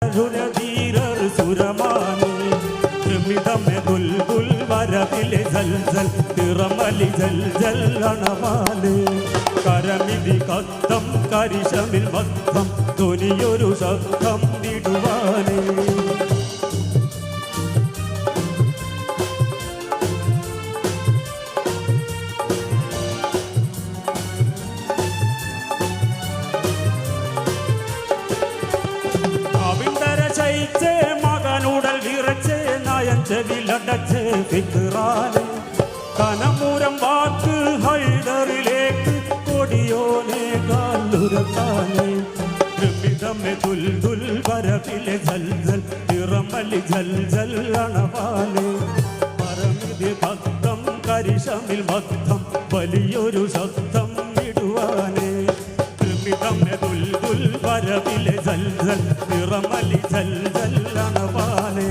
ധീരർ സുരമാനി ത്രിമിതമെ ദുൽദുൽ വരവിലെ ജൽജൽ തിറമലി ജൽജൽ അണവാല് കരമിതി കത്തം കരിശമിൽ മത്തം ധ്വനിയൊരു ശബ്ദം വിടുവാനേ മകനുടൽ വിറച്ച് നയൻ ചെവിലടച്ച് ഫിക്റാന് കനമൂരം വാക്ക് ഹൈദറിലേക്ക് കൊടിയോനെ കാലുരത്താനെ ത്രിമിതമെ ദുൽദുൽ വരവിലെ ജൽജൽ തിറമലി ജൽജൽ അണവാലെ പരമിതി ഭക്തം കരിശമിൽ മത്തം വലിയൊരു ശബ്ദം വിടുവാനേ ത്രിമിതമെ ദുൽദുൽ വരവിലെ ജൽജൽ തിറമലി ജൽജൽ അണവാലെ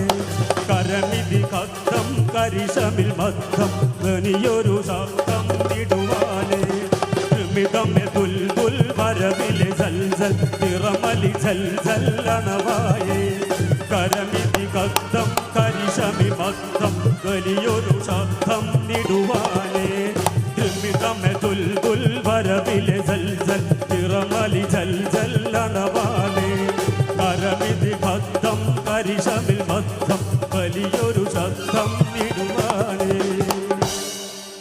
കരമിതി കത്തം കരിശമിൽ മത്തം ധ്വനിയൊരു ശബ്ദം വിടുവാനേ ത്രിമിതമെ ദുൽദുൽ വരവിലെ ജൽജൽ തിറമലി ജൽജൽ അണവായേ കരമിതി കത്തം കരിശമിൽ മത്തം ധ്വനിയൊരു ശബ്ദം വിടുവാനേ ത്രിമിതമെ ദുൽദുൽ വരവിലെ ജൽജൽ തിറമലി ജൽജൽ അണവാലേ കരമിതി ഭക്തം കരിശമിൽ മത്തം വലിയൊരു ശബ്ദം